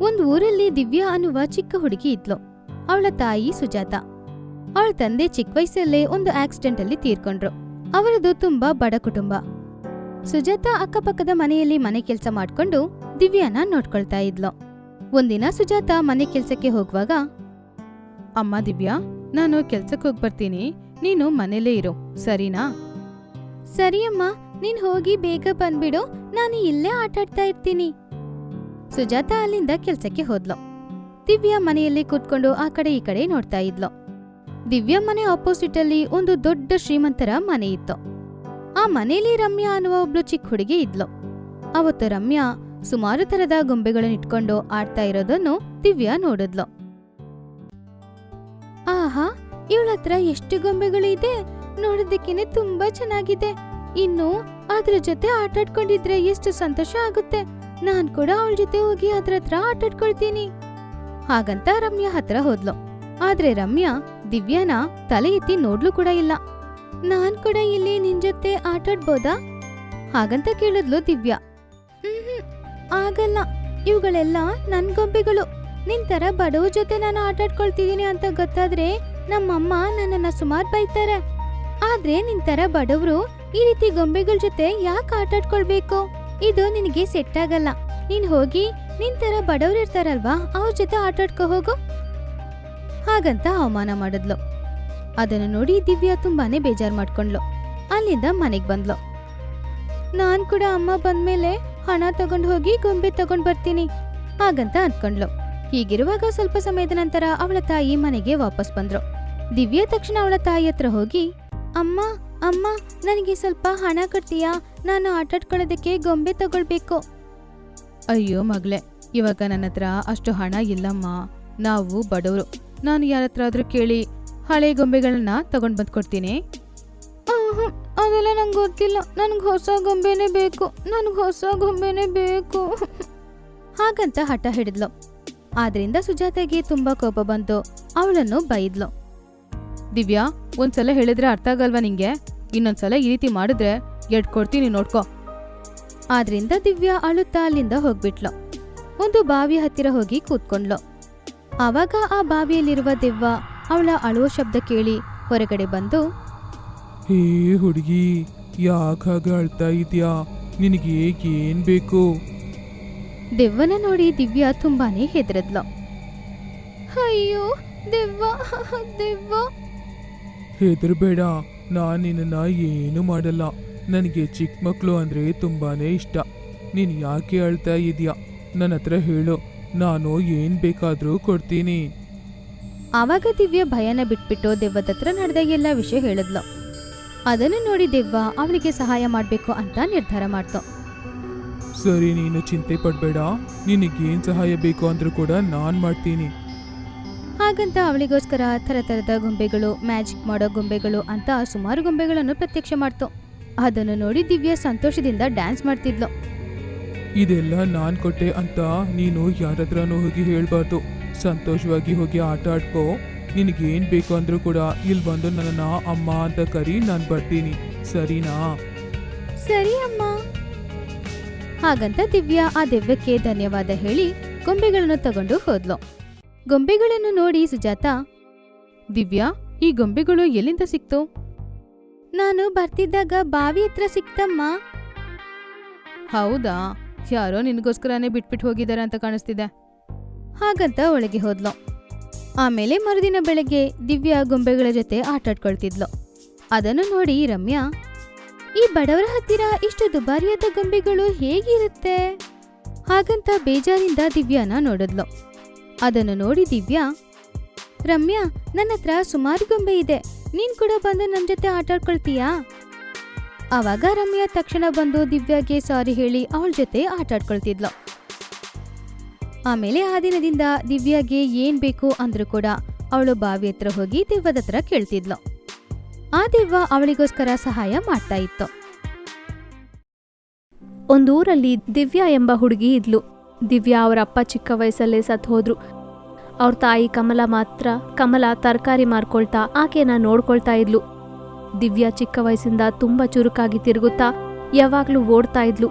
ಒಂದ್ ಊರಲ್ಲಿ ದಿವ್ಯಾ ಅನ್ನುವ ಚಿಕ್ಕ ಹುಡುಗಿ ಇದ್ಲು. ಅವಳ ತಾಯಿ ಸುಜಾತ. ಅವಳ ತಂದೆ ಚಿಕ್ಕ ವಯಸ್ಸಲ್ಲೇ ಒಂದು ಆಕ್ಸಿಡೆಂಟ್ ಅಲ್ಲಿ ತೀರ್ಕೊಂಡ್ರು. ಅವರದು ತುಂಬಾ ಬಡ ಕುಟುಂಬ. ಸುಜಾತ ಅಕ್ಕಪಕ್ಕದ ಮನೆಯಲ್ಲಿ ಮನೆ ಕೆಲ್ಸ ಮಾಡ್ಕೊಂಡು ದಿವ್ಯಾನ ನೋಡ್ಕೊಳ್ತಾ ಇದ್ಲು. ಒಂದಿನ ಸುಜಾತ ಮನೆ ಕೆಲ್ಸಕ್ಕೆ ಹೋಗುವಾಗ, ಅಮ್ಮ ದಿವ್ಯಾ, ನಾನು ಕೆಲ್ಸಕ್ಕೆ ಹೋಗ್ಬರ್ತೀನಿ, ನೀನು ಮನೇಲೇ ಇರು, ಸರಿನಾ? ಸರಿ ಅಮ್ಮ, ನೀನ್ ಹೋಗಿ ಬೇಗ ಬಂದ್ಬಿಡು, ನಾನು ಇಲ್ಲೇ ಆಟಾಡ್ತಾ ಇರ್ತೀನಿ. ಸುಜಾತ ಅಲ್ಲಿಂದ ಕೆಲ್ಸಕ್ಕೆ ಹೋದ್ಲು. ದಿವ್ಯಾ ಮನೆಯಲ್ಲಿ ಕೂತ್ಕೊಂಡು ಆ ಕಡೆ ಈ ಕಡೆ ನೋಡ್ತಾ ಇದ್ಲು. ದಿವ್ಯಾ ಮನೆ ಆಪೋಸಿಟ್ ಅಲ್ಲಿ ಒಂದು ದೊಡ್ಡ ಶ್ರೀಮಂತರ ಮನೆ ಇತ್ತು. ಆ ಮನೆಯಲ್ಲಿ ರಮ್ಯಾ ಅನ್ನುವ ಒಬ್ಳು ಚಿಕ್ಕ ಹುಡುಗಿ ಇದ್ಲು. ಅವತ್ತು ರಮ್ಯಾ ಸುಮಾರು ತರದ ಗೊಂಬೆಗಳನ್ನ ಇಟ್ಕೊಂಡು ಆಡ್ತಾ ಇರೋದನ್ನು ದಿವ್ಯಾ ನೋಡಿದ್ಲು. ಆಹಾ, ಇವಳತ್ರ ಎಷ್ಟು ಗೊಂಬೆಗಳು ಇದೆ, ನೋಡೋದಕ್ಕೇನೆ ತುಂಬಾ ಚೆನ್ನಾಗಿದೆ. ಇನ್ನು ಅದ್ರ ಜೊತೆ ಆಟಾಡ್ಕೊಂಡಿದ್ರೆ ಎಷ್ಟು ಸಂತೋಷ ಆಗುತ್ತೆ. ನಾನ್ ಕೂಡ ಅವಳ ಜೊತೆ ಹೋಗಿ ಅದ್ರ ಹತ್ರ ಆಟಾಡ್ಕೊಳ್ತೀನಿ. ಹಾಗಂತ ರಮ್ಯಾ ಹತ್ರ ಹೋದ್ಲು. ಆದ್ರೆ ರಮ್ಯಾ ದಿವ್ಯಾನ ತಲೆ ಎತ್ತಿ ನೋಡ್ಲು ಕೂಡ ಇಲ್ಲ. ನಾನ್ ಕೂಡ ಇಲ್ಲಿ ನಿನ್ ಜೊತೆ ಆಟಾಡ್ಬೋದಾ ಹಾಗಂತ ಕೇಳಿದ್ಲು ದಿವ್ಯಾ. ಆಗಲ್ಲ, ಇವುಗಳೆಲ್ಲ ನನ್ ಗೊಂಬೆಗಳು. ನಿನ್ ತರ ಬಡವ್ರ ಜೊತೆ ನಾನು ಆಟಾಡ್ಕೊಳ್ತಿದೀನಿ ಅಂತ ಗೊತ್ತಾದ್ರೆ ನಮ್ಮಮ್ಮ ನನ್ನನ್ನ ಸುಮಾರು ಬೈತಾರೆ. ಆದ್ರೆ ನಿನ್ ತರ ಬಡವ್ರು ಈ ರೀತಿ ಗೊಂಬೆಗಳ ಜೊತೆ ಯಾಕೆ ಆಟಾಡ್ಕೊಳ್ಬೇಕು? ಇದು ನಿನಗೆ ಸೆಟ್ ಆಗಲ್ಲ. ನೀನ್ ಹೋಗಿ ನಿನ್ ತರ ಬಡವ್ರು ಇರ್ತಾರಲ್ವಾ, ಅವ್ರ ಜೊತೆ ಆಟಾಡ್ಕೊ ಹೋಗು ಹಾಗಂತ ಅವಮಾನ ಮಾಡಿದ್ಲು. ಅದನ್ನು ನೋಡಿ ದಿವ್ಯಾ ತುಂಬಾನೇ ಬೇಜಾರ್ ಮಾಡ್ಕೊಂಡ್ಲು. ಅಲ್ಲಿಂದ ಮನೆಗ್ ಬಂದ್ಲು. ನಾನ್ ಕೂಡ ಅಮ್ಮ ಬಂದ್ಮೇಲೆ ಹಣ ತಗೊಂಡ್ ಹೋಗಿ ಗೊಂಬೆ ತಗೊಂಡ್ ಬರ್ತೀನಿ ಹಾಗಂತ ಅಂದ್ಕೊಂಡ್ಲು. ಹೀಗಿರುವಾಗ ಸ್ವಲ್ಪ ಸಮಯದ ನಂತರ ಅವಳ ತಾಯಿ ಮನೆಗೆ ವಾಪಸ್ ಬಂದ್ರು. ದಿವ್ಯಾ ತಕ್ಷಣ ಅವಳ ತಾಯಿ ಹತ್ರ ಹೋಗಿ, ಅಮ್ಮ ಅಮ್ಮ, ನನಗೆ ಸ್ವಲ್ಪ ಹಣ ಕೊಡ್ತೀಯಾ? ನಾನು ಆಟಾಡ್ಕೊಳ್ಳೋದಕ್ಕೆ ಗೊಂಬೆ ತಗೊಳ್ಬೇಕು. ಅಯ್ಯೋ ಮಗಳೇ, ಇವಾಗ ನನ್ನ ಹತ್ರ ಅಷ್ಟು ಹಣ ಇಲ್ಲಮ್ಮ, ನಾವು ಬಡವರು. ನಾನು ಯಾರ ಹತ್ರ ಆದ್ರೂ ಕೇಳಿ ಹಳೆ ಗೊಂಬೆಗಳನ್ನ ತಗೊಂಡ್ ಬಂದ್ಕೊಡ್ತೀನಿ. ಅದೆಲ್ಲ ನಂಗೆ ಗೊತ್ತಿಲ್ಲ, ನನ್ಗೆ ಹೊಸ ಗೊಂಬೆನೇ ಬೇಕು, ನನ್ಗೆ ಹೊಸ ಗೊಂಬೆನೇ ಬೇಕು ಹಾಗಂತ ಹಠ ಹಿಡಿದ್ಲು. ಆದ್ರಿಂದ ಸುಜಾತೆಗೆ ತುಂಬಾ ಕೋಪ ಬಂತು. ಅವಳನ್ನು ಬೈದ್ಲು. ದಿವ್ಯಾ, ಒಂದ್ಸಲ ಹೇಳಿದ್ರೆ ಅರ್ಥ ಆಗಲ್ವಾ ನಿಂಗೆ? ಇನ್ನೊಂದ್ಸಲ ಈ ರೀತಿ ಮಾಡಿದ್ರೆ ಎಡ್ ಕೊಡ್ತೀನಿ, ನೋಡ್ಕೊ. ಆದ್ರಿಂದ ದಿವ್ಯಾ ಅಳುತ್ತಾ ಅಲ್ಲಿಂದ ಹೋಗ್ಬಿಟ್ಲು. ಒಂದು ಬಾವಿಯ ಹತ್ತಿರ ಹೋಗಿ ಕೂತ್ಕೊಂಡ್ಲು. ಆವಾಗ ಆ ಬಾವಿಯಲ್ಲಿರುವ ದೆವ್ವ ಅವಳ ಅಳುವ ಶಬ್ದ ಕೇಳಿ ಹೊರಗಡೆ ಬಂದು, ಹೇ ಹುಡುಗಿ, ಯಾಕಾಗ ಅಳ್ತಾ ಇದ್ಯಾ? ನಿನಗೆ ಏನ್ ಬೇಕು? ದೆವ್ವನ ನೋಡಿ ದಿವ್ಯಾ ತುಂಬಾನೇ ಹೆದರದ್ಲು. ಅಯ್ಯೋ ದೆವ್ವ, ದೆವ್ವ. ಹೆದರ್ಬೇಡ, ನಾನ್ ನಿನ್ನ ಏನು ಮಾಡಲ್ಲ. ನನಗೆ ಚಿಕ್ಕ ಮಕ್ಕಳು ಅಂದ್ರೆ ತುಂಬಾನೇ ಇಷ್ಟ. ನೀನ್ ಯಾಕೆ ಅಳ್ತಾ ಇದೀಯಾ? ನನ್ನ ಹತ್ರ ಹೇಳು, ನಾನು ಏನ್ ಬೇಕಾದ್ರೂ ಕೊಡ್ತೀನಿ. ಆವಾಗ ದಿವ್ಯಾ ಭಯನ ಬಿಟ್ಬಿಟ್ಟು ದೆವ್ವದ ಹತ್ರ ನಡೆದ ಎಲ್ಲ ವಿಷಯ ಹೇಳಿದ್ಲು. ಅದನ್ನು ನೋಡಿ ದೆವ್ವ ಅವಳಿಗೆ ಸಹಾಯ ಮಾಡ್ಬೇಕು ಅಂತ ನಿರ್ಧಾರ ಮಾಡ್ತು. ಸರಿ, ನೀನು ಚಿಂತೆ ಪಡ್ಬೇಡ, ನಿನಗೇನ್ ಸಹಾಯ ಬೇಕು ಅಂದ್ರೂ ಕೂಡ ನಾನ್ ಮಾಡ್ತೀನಿ. ಹಾಗಂತ ಅವಳಿಗೋಸ್ಕರ ತರತರದ ಗೊಂಬೆಗಳು, ಮ್ಯಾಜಿಕ್ ಮಾಡೋ ಗೊಂಬೆಗಳು ಅಂತ ಸುಮಾರು ಗೊಂಬೆಗಳನ್ನು ಪ್ರತ್ಯಕ್ಷ ಮಾಡ್ತು. ಅದನ್ನು ನೋಡಿ ದಿವ್ಯಾ ಸಂತೋಷದಿಂದ ಡ್ಯಾನ್ಸ್ ಮಾಡ್ತಿದ್ಲು. ಇದೆಲ್ಲ ನಾನ್ ಕೊಟ್ಟೆ ಅಂತ ನೀನು ಯಾರತ್ರನೂ ಹೋಗಿ ಹೇಳ್ಬಾರ್ದು. ಸಂತೋಷವಾಗಿ ಹೋಗಿ ಆಟ ಆಡ್ಕೋ. ನಿನಗೇನ್ ಬೇಕು ಅಂದ್ರೂ ಕೂಡ ಇಲ್ಲಿ ಬಂದು ನನ್ನ ಅಮ್ಮ ಅಂತ ಕರಿ, ನಾನ್ ಬರ್ತೀನಿ, ಸರಿನಾ? ಸರಿ ಅಮ್ಮ. ಹಾಗಂತ ದಿವ್ಯಾ ಆ ದೆವ್ವಕ್ಕೆ ಧನ್ಯವಾದ ಹೇಳಿ ಗೊಂಬೆಗಳನ್ನು ತಗೊಂಡು ಹೋದ್ಲು. ಗೊಂಬೆಗಳನ್ನು ನೋಡಿ ಸುಜಾತ, ದಿವ್ಯಾ, ಈ ಗೊಂಬೆಗಳು ಎಲ್ಲಿಂದ ಸಿಕ್ತು? ನಾನು ಬರ್ತಿದ್ದಾಗ ಬಾವಿ ಹತ್ರ ಸಿಕ್ತಮ್ಮ. ಹೌದಾ? ಯಾರೋ ನಿನಗೋಸ್ಕರನೇ ಬಿಟ್ಬಿಟ್ಟು ಹೋಗಿದ್ದಾರೆ ಅಂತ ಕಾಣಿಸ್ತಿದೆ. ಹಾಗಂತ ಒಳಗೆ ಹೋದ್ಲು. ಆಮೇಲೆ ಮರುದಿನ ಬೆಳಗ್ಗೆ ದಿವ್ಯಾ ಗೊಂಬೆಗಳ ಜೊತೆ ಆಟಾಡ್ಕೊಳ್ತಿದ್ಲು. ಅದನ್ನು ನೋಡಿ ರಮ್ಯಾ, ಈ ಬಡವರ ಹತ್ತಿರ ಇಷ್ಟು ದುಬಾರಿಯಾದ ಗೊಂಬೆಗಳು ಹೇಗಿರುತ್ತೆ ಹಾಗಂತ ಬೇಜಾರಿಂದ ದಿವ್ಯಾನ ನೋಡಿದ್ಲು. ಅದನ್ನು ನೋಡಿ ದಿವ್ಯಾ, ರಮ್ಯಾ, ನನ್ನ ಹತ್ರ ಸುಮಾರು ಗೊಂಬೆ ಇದೆ, ನೀನ್ ಕೂಡ ಬಂದು ನನ್ನ ಜೊತೆ ಆಟಾಡ್ಕೊಳ್ತೀಯಾ? ಆವಾಗ ರಮ್ಯಾ ತಕ್ಷಣ ಬಂದು ದಿವ್ಯಾಗೆ ಸಾರಿ ಹೇಳಿ ಅವಳ ಜೊತೆ ಆಟಾಡ್ಕೊಳ್ತಿದ್ಲು. ಆಮೇಲೆ ಆ ದಿನದಿಂದ ದಿವ್ಯಾಗೆ ಏನ್ ಬೇಕು ಅಂದ್ರೂ ಕೂಡ ಅವಳು ಬಾವಿ ಹತ್ರ ಹೋಗಿ ದೆವ್ವದ ಹತ್ರ ಕೇಳ್ತಿದ್ಲು. ಆ ದೆವ್ವ ಅವಳಿಗೋಸ್ಕರ ಸಹಾಯ ಮಾಡ್ತಾ ಇತ್ತು. ಒಂದೂರಲ್ಲಿ ದಿವ್ಯಾ ಎಂಬ ಹುಡುಗಿ ಇದ್ಲು. ದಿವ್ಯಾ ಅವರ ಅಪ್ಪ ಚಿಕ್ಕ ವಯಸ್ಸಲ್ಲೇ ಸತ್ತು ಹೋದ್ರು. ಅವ್ರ ತಾಯಿ ಕಮಲ ತರಕಾರಿ ಮಾರ್ಕೊಳ್ತಾ ಆಕೆನ ನೋಡ್ಕೊಳ್ತಾ ಇದ್ಲು. ದಿವ್ಯಾ ಚಿಕ್ಕ ವಯಸ್ಸಿಂದ ತುಂಬಾ ಚುರುಕಾಗಿ ತಿರುಗುತ್ತಾ ಯಾವಾಗ್ಲೂ ಓಡ್ತಾ ಇದ್ಲು.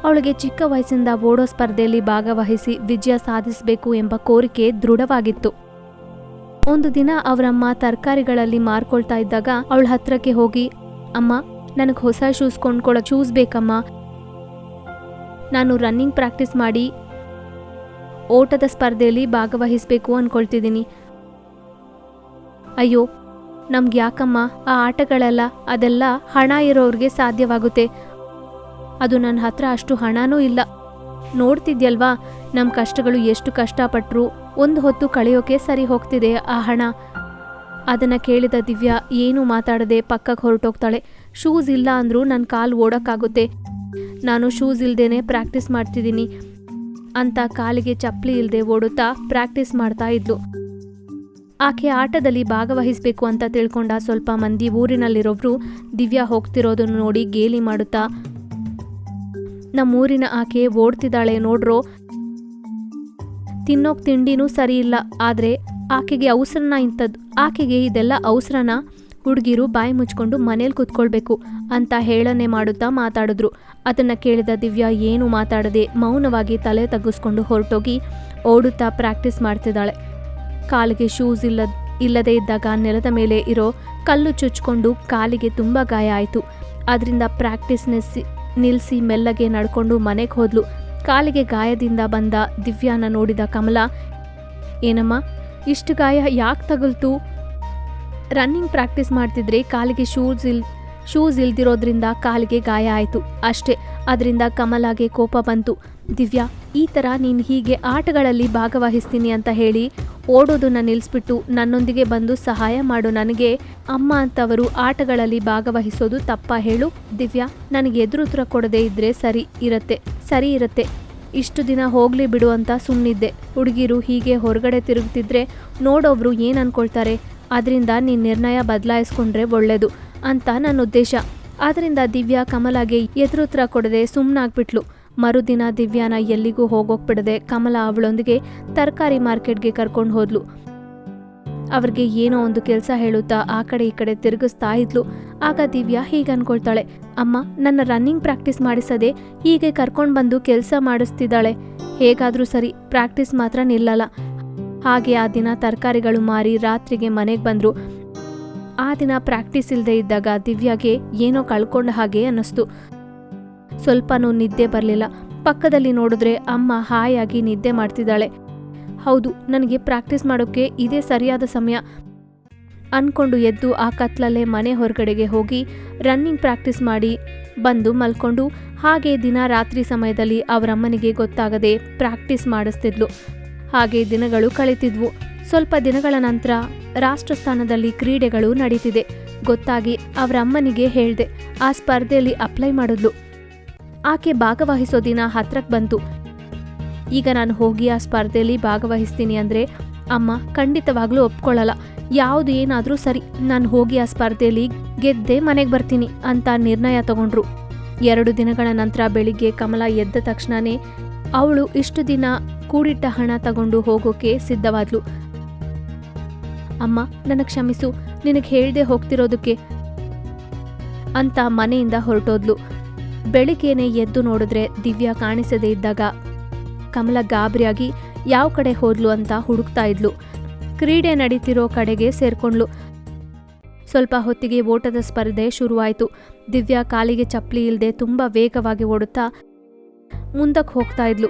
ಅವಳಿಗೆ ಚಿಕ್ಕ ವಯಸ್ಸಿಂದ ಓಡೋ ಸ್ಪರ್ಧೆಯಲ್ಲಿ ಭಾಗವಹಿಸಿ ವಿಜಯ ಸಾಧಿಸಬೇಕು ಎಂಬ ಕೋರಿಕೆ ದೃಢವಾಗಿತ್ತು. ಒಂದು ದಿನ ಅವರಮ್ಮ ತರಕಾರಿಗಳಲ್ಲಿ ಮಾರ್ಕೊಳ್ತಾ ಇದ್ದಾಗ ಅವಳ ಹತ್ರಕ್ಕೆ ಹೋಗಿ, ಅಮ್ಮ, ನನಗೆ ಹೊಸ ಶೂಸ್ ಕೊಂಡ್ಕೊಳ್ಳೋಕೆ ಶೂಸ್ ಬೇಕಮ್ಮ. ನಾನು ರನ್ನಿಂಗ್ ಪ್ರಾಕ್ಟೀಸ್ ಮಾಡಿ ಓಟದ ಸ್ಪರ್ಧೆಯಲ್ಲಿ ಭಾಗವಹಿಸಬೇಕು ಅಂದ್ಕೊಳ್ತಿದ್ದೀನಿ. ಅಯ್ಯೋ, ನಮ್ಗೆ ಯಾಕಮ್ಮ ಆ ಆಟಗಳೆಲ್ಲ? ಅದೆಲ್ಲ ಹಣ ಇರೋರಿಗೆ ಸಾಧ್ಯವಾಗುತ್ತೆ. ಅದು ನನ್ನ ಹತ್ರ ಅಷ್ಟು ಹಣನೂ ಇಲ್ಲ. ನೋಡ್ತಿದ್ಯಲ್ವಾ ನಮ್ಮ ಕಷ್ಟಗಳು, ಎಷ್ಟು ಕಷ್ಟಪಟ್ಟರು ಒಂದು ಹೊತ್ತು ಕಳೆಯೋಕೆ ಸರಿ ಹೋಗ್ತಿದೆ ಆ ಹಣ. ಅದನ್ನು ಕೇಳಿದ ದಿವ್ಯಾ ಏನೂ ಮಾತಾಡದೆ ಪಕ್ಕಕ್ಕೆ ಹೊರಟೋಗ್ತಾಳೆ. ಶೂಸ್ ಇಲ್ಲ ಅಂದರೂ ನನ್ನ ಕಾಲು ಓಡೋಕ್ಕಾಗುತ್ತೆ, ನಾನು ಶೂಸ್ ಇಲ್ದೇನೆ ಪ್ರಾಕ್ಟೀಸ್ ಮಾಡ್ತಿದ್ದೀನಿ ಅಂತ ಕಾಲಿಗೆ ಚಪ್ಪಲಿ ಇಲ್ಲದೆ ಓಡುತ್ತಾ ಪ್ರಾಕ್ಟೀಸ್ ಮಾಡ್ತಾ ಇದ್ಲು. ಆಕೆ ಆಟದಲ್ಲಿ ಭಾಗವಹಿಸಬೇಕು ಅಂತ ತಿಳ್ಕೊಂಡ ಸ್ವಲ್ಪ ಮಂದಿ ಊರಿನಲ್ಲಿರೋರು ದಿವ್ಯಾ ಹೋಗ್ತಿರೋದನ್ನು ನೋಡಿ ಗೇಲಿ ಮಾಡುತ್ತಾ, ನಮ್ಮೂರಿನ ಆಕೆ ಓಡ್ತಿದ್ದಾಳೆ ನೋಡ್ರೋ, ತಿನ್ನೋಕ್ ತಿಂಡಿನೂ ಸರಿ ಇಲ್ಲ, ಆದರೆ ಆಕೆಗೆ ಅವಸರನ ಇಂಥದ್ದು, ಆಕೆಗೆ ಇದೆಲ್ಲ ಅವಸರನ, ಹುಡುಗಿರು ಬಾಯಿ ಮುಚ್ಕೊಂಡು ಮನೇಲಿ ಕೂತ್ಕೊಳ್ಬೇಕು ಅಂತ ಹೇಳನೆ ಮಾಡುತ್ತಾ ಮಾತಾಡಿದ್ರು. ಅದನ್ನ ಕೇಳಿದ ದಿವ್ಯಾ ಏನು ಮಾತಾಡದೆ ಮೌನವಾಗಿ ತಲೆ ತಗ್ಗಿಸ್ಕೊಂಡು ಹೊರಟೋಗಿ ಓಡುತ್ತಾ ಪ್ರಾಕ್ಟೀಸ್ ಮಾಡ್ತಿದ್ದಾಳೆ. ಕಾಲಿಗೆ ಶೂಸ್ ಇಲ್ಲದೇ ಇದ್ದಾಗ ನೆಲದ ಮೇಲೆ ಇರೋ ಕಲ್ಲು ಚುಚ್ಕೊಂಡು ಕಾಲಿಗೆ ತುಂಬ ಗಾಯ ಆಯಿತು. ಅದರಿಂದ ಪ್ರಾಕ್ಟೀಸ್ ನಿಲ್ಲಿಸಿ ಮೆಲ್ಲಗೆ ನಡ್ಕೊಂಡು ಮನೆಗೆ ಹೋದ್ಲು. ಕಾಲಿಗೆ ಗಾಯದಿಂದ ಬಂದ ದಿವ್ಯಾನ ನೋಡಿದ ಕಮಲ, ಏನಮ್ಮ ಇಷ್ಟು ಗಾಯ ಯಾಕೆ ತಗುಲ್ತು? ರನ್ನಿಂಗ್ ಪ್ರಾಕ್ಟೀಸ್ ಮಾಡ್ತಿದ್ರೆ ಕಾಲಿಗೆ ಶೂಸ್ ಇಲ್ದಿರೋದ್ರಿಂದ ಕಾಲಿಗೆ ಗಾಯ ಆಯಿತು ಅಷ್ಟೇ. ಅದರಿಂದ ಕಮಲಾಗೆ ಕೋಪ ಬಂತು. ದಿವ್ಯಾ, ಈ ಥರ ನೀನು ಹೀಗೆ ಆಟಗಳಲ್ಲಿ ಭಾಗವಹಿಸ್ತೀನಿ ಅಂತ ಹೇಳಿ ಓಡೋದನ್ನ ನಿಲ್ಲಿಸ್ಬಿಟ್ಟು ನನ್ನೊಂದಿಗೆ ಬಂದು ಸಹಾಯ ಮಾಡು. ನನಗೆ ಅಮ್ಮ ಅಂತವರು ಆಟಗಳಲ್ಲಿ ಭಾಗವಹಿಸೋದು ತಪ್ಪ ಹೇಳು? ದಿವ್ಯಾ, ನನಗೆ ಎದುರುತ್ತರ ಕೊಡದೇ ಇದ್ರೆ ಸರಿ ಇರತ್ತೆ. ಇಷ್ಟು ದಿನ ಹೋಗ್ಲಿ ಬಿಡು ಅಂತ ಸುಮ್ಮನಿದ್ದೆ. ಹುಡುಗಿರು ಹೀಗೆ ಹೊರಗಡೆ ತಿರುಗ್ತಿದ್ರೆ ನೋಡೋವ್ರು ಏನು ಅನ್ಕೊಳ್ತಾರೆ? ಅದರಿಂದ ನಿನ್ನ ನಿರ್ಣಯ ಬದಲಾಯಿಸ್ಕೊಂಡ್ರೆ ಒಳ್ಳೆಯದು ಅಂತ ನನ್ನ ಉದ್ದೇಶ. ಆದ್ದರಿಂದ ದಿವ್ಯಾ ಕಮಲಾಗೆ ಎದುರುತ್ತರ ಕೊಡದೆ ಸುಮ್ಮನಾಗ್ಬಿಟ್ಲು. ಮರುದಿನ ದಿವ್ಯಾನ ಎಲ್ಲಿಗೂ ಹೋಗೋಕ್ಬಿಡದೆ ಕಮಲ ಅವಳೊಂದಿಗೆ ತರಕಾರಿ ಮಾರ್ಕೆಟ್ಗೆ ಕರ್ಕೊಂಡು ಹೋದ್ಲು. ಅವ್ರಿಗೆ ಏನೋ ಒಂದು ಕೆಲಸ ಹೇಳುತ್ತಾ ಆ ಕಡೆ ಈ ಕಡೆ ತಿರುಗಿಸ್ತಾ ಇದ್ಲು. ಆಗ ದಿವ್ಯಾ ಹೀಗೆ ಅನ್ಕೊಳ್ತಾಳೆ, ಅಮ್ಮ ನನ್ನ ರನ್ನಿಂಗ್ ಪ್ರಾಕ್ಟೀಸ್ ಮಾಡಿಸದೆ ಹೀಗೆ ಕರ್ಕೊಂಡು ಬಂದು ಕೆಲಸ ಮಾಡಿಸ್ತಿದ್ದಾಳೆ. ಹೇಗಾದರೂ ಸರಿ, ಪ್ರಾಕ್ಟೀಸ್ ಮಾತ್ರ ನಿಲ್ಲಲ್ಲ. ಹಾಗೆ ಆ ದಿನ ತರಕಾರಿಗಳು ಮಾರಿ ರಾತ್ರಿಗೆ ಮನೆಗೆ ಬಂದ್ರು. ಆ ದಿನ ಪ್ರಾಕ್ಟೀಸ್ ಇಲ್ಲದೆ ಇದ್ದಾಗ ದಿವ್ಯಾಗೆ ಏನೋ ಕಳ್ಕೊಂಡ ಹಾಗೆ ಅನ್ನಿಸ್ತು. ಸ್ವಲ್ಪನೂ ನಿದ್ದೆ ಬರಲಿಲ್ಲ. ಪಕ್ಕದಲ್ಲಿ ನೋಡಿದ್ರೆ ಅಮ್ಮ ಹಾಯಾಗಿ ನಿದ್ದೆ ಮಾಡ್ತಿದ್ದಾಳೆ. ಹೌದು, ನನಗೆ ಪ್ರಾಕ್ಟೀಸ್ ಮಾಡೋಕ್ಕೆ ಇದೇ ಸರಿಯಾದ ಸಮಯ ಅನ್ಕೊಂಡು ಎದ್ದು ಆ ಕತ್ಲಲ್ಲೇ ಮನೆ ಹೊರಗಡೆಗೆ ಹೋಗಿ ರನ್ನಿಂಗ್ ಪ್ರಾಕ್ಟೀಸ್ ಮಾಡಿ ಬಂದು ಮಲ್ಕೊಂಡು ಹಾಗೆ ದಿನ ರಾತ್ರಿ ಸಮಯದಲ್ಲಿ ಅವರಮ್ಮನಿಗೆ ಗೊತ್ತಾಗದೆ ಪ್ರಾಕ್ಟೀಸ್ ಮಾಡಿಸ್ತಿದ್ಲು. ಹಾಗೆ ದಿನಗಳು ಕಳೀತಿದ್ವು. ಸ್ವಲ್ಪ ದಿನಗಳ ನಂತರ ರಾಷ್ಟ್ರಸ್ಥಾನದಲ್ಲಿ ಕ್ರೀಡೆಗಳು ನಡೀತಿದೆ ಗೊತ್ತಾಗಿ ಅವರಮ್ಮನಿಗೆ ಹೇಳ್ದೆ. ಆ ಸ್ಪರ್ಧೆಯಲ್ಲಿ ಅಪ್ಲೈ ಮಾಡಿದ್ಲು. ಆಕೆ ಭಾಗವಹಿಸೋ ದಿನ ಹತ್ರಕ್ಕೆ ಬಂತು. ಈಗ ನಾನು ಹೋಗಿ ಆ ಸ್ಪರ್ಧೆಯಲ್ಲಿ ಭಾಗವಹಿಸ್ತೀನಿ ಅಂದರೆ ಅಮ್ಮ ಖಂಡಿತವಾಗ್ಲೂ ಒಪ್ಕೊಳ್ಳಲ್ಲ. ಯಾವುದು ಏನಾದರೂ ಸರಿ, ನಾನು ಹೋಗಿ ಆ ಸ್ಪರ್ಧೆಯಲ್ಲಿ ಗೆದ್ದೆ ಮನೆಗೆ ಬರ್ತೀನಿ ಅಂತ ನಿರ್ಣಯ ತಗೊಂಡ್ರು. 2 ದಿನಗಳ ನಂತರ ಬೆಳಿಗ್ಗೆ ಕಮಲ ಎದ್ದ ತಕ್ಷಣನೇ ಅವಳು ಇಷ್ಟು ದಿನ ಕೂಡಿಟ್ಟ ಹಣ ತಗೊಂಡು ಹೋಗೋಕೆ ಸಿದ್ಧವಾದ್ಲು. ಅಮ್ಮ, ನನಗೆ ಕ್ಷಮಿಸು, ನಿನಗೆ ಹೇಳ್ದೆ ಹೋಗ್ತಿರೋದಕ್ಕೆ ಅಂತ ಮನೆಯಿಂದ ಹೊರಟೋದ್ಲು. ಬೆಳಿಗ್ಗೆನೆ ಎದ್ದು ನೋಡಿದ್ರೆ ದಿವ್ಯಾ ಕಾಣಿಸದೇ ಇದ್ದಾಗ ಕಮಲ ಗಾಬರಿಯಾಗಿ ಯಾವ ಕಡೆ ಹೋದ್ಲು ಅಂತ ಹುಡುಕ್ತಾ ಇದ್ಲು. ಕ್ರೀಡೆ ನಡೀತಿರೋ ಕಡೆಗೆ ಸೇರ್ಕೊಂಡ್ಲು. ಸ್ವಲ್ಪ ಹೊತ್ತಿಗೆ ಓಟದ ಸ್ಪರ್ಧೆ ಶುರುವಾಯಿತು. ದಿವ್ಯಾ ಕಾಲಿಗೆ ಚಪ್ಪಲಿ ಇಲ್ಲದೆ ತುಂಬ ವೇಗವಾಗಿ ಓಡುತ್ತಾ ಮುಂದಕ್ಕೆ ಹೋಗ್ತಾ ಇದ್ಲು.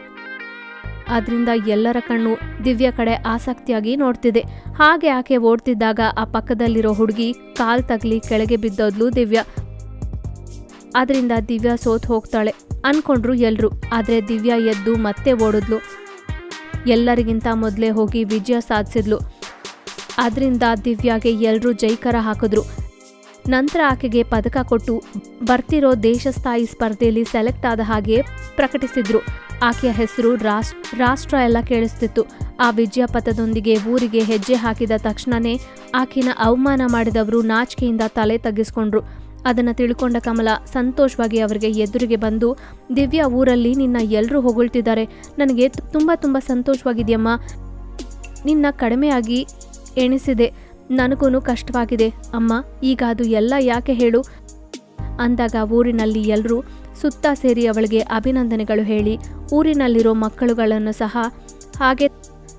ಆದ್ರಿಂದ ಎಲ್ಲರ ಕಣ್ಣು ದಿವ್ಯಾ ಕಡೆ ಆಸಕ್ತಿಯಾಗಿ ನೋಡ್ತಿದೆ. ಹಾಗೆ ಆಕೆ ಓಡ್ತಿದ್ದಾಗ ಆ ಪಕ್ಕದಲ್ಲಿರೋ ಹುಡುಗಿ ಕಾಲ್ ತಗಲಿ ಕೆಳಗೆ ಬಿದ್ದೋದ್ಲು ದಿವ್ಯಾ. ಆದ್ರಿಂದ ದಿವ್ಯಾ ಸೋತ್ ಹೋಗ್ತಾಳೆ ಅನ್ಕೊಂಡ್ರು ಎಲ್ರು. ಆದ್ರೆ ದಿವ್ಯಾ ಎದ್ದು ಮತ್ತೆ ಓಡಿದ್ಲು. ಎಲ್ಲರಿಗಿಂತ ಮೊದಲೇ ಹೋಗಿ ವಿಜಯ ಸಾಧಿಸಿದ್ಲು. ಆದ್ರಿಂದ ದಿವ್ಯಾಗೆ ಎಲ್ರೂ ಜೈಕರ ಹಾಕಿದ್ರು. ನಂತರ ಆಕೆಗೆ ಪದಕ ಕೊಟ್ಟು ಬರ್ತಿರೋ ದೇಶಸ್ಥಾಯಿ ಸ್ಪರ್ಧೆಯಲ್ಲಿ ಸೆಲೆಕ್ಟ್ ಆದ ಹಾಗೆ ಪ್ರಕಟಿಸಿದ್ರು. ಆಕೆಯ ಹೆಸರು ರಾಷ್ಟ್ರ ಎಲ್ಲ ಕೇಳಿಸ್ತಿತ್ತು. ಆ ವಿಜಯ ಪಥದೊಂದಿಗೆ ಊರಿಗೆ ಹೆಜ್ಜೆ ಹಾಕಿದ ತಕ್ಷಣನೇ ಆಕೆನ ಅವಮಾನ ಮಾಡಿದವರು ನಾಚಿಕೆಯಿಂದ ತಲೆ ತಗ್ಗಿಸ್ಕೊಂಡ್ರು. ಅದನ್ನು ತಿಳ್ಕೊಂಡ ಕಮಲ ಸಂತೋಷವಾಗಿ ಅವರಿಗೆ ಎದುರಿಗೆ ಬಂದು, ದಿವ್ಯಾ, ಊರಲ್ಲಿ ನಿನ್ನ ಎಲ್ಲರೂ ಹೊಗಳ್ತಿದ್ದಾರೆ. ನನಗೆ ತುಂಬ ಸಂತೋಷವಾಗಿದೆಯಮ್ಮ. ನಿನ್ನ ಕಡಿಮೆಯಾಗಿ ಎಣಿಸಿದೆ. ನನಗೂ ಕಷ್ಟವಾಗಿದೆ ಅಮ್ಮ. ಈಗ ಅದು ಎಲ್ಲ ಯಾಕೆ ಹೇಳು ಅಂದಾಗ ಊರಿನಲ್ಲಿ ಎಲ್ಲರೂ ಸುತ್ತ ಸೇರಿ ಅವಳಿಗೆ ಅಭಿನಂದನೆಗಳು ಹೇಳಿ ಊರಿನಲ್ಲಿರೋ ಮಕ್ಕಳುಗಳನ್ನು ಸಹ ಹಾಗೆ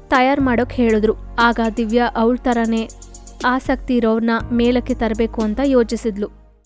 ತಯಾರು ಮಾಡೋಕೆ ಹೇಳಿದ್ರು. ಆಗ ದಿವ್ಯಾ ಅವಳ ಥರನೇ ಆಸಕ್ತಿ ಇರೋರ್ನ ಮೇಲಕ್ಕೆ ತರಬೇಕು ಅಂತ ಯೋಚಿಸಿದ್ಲು.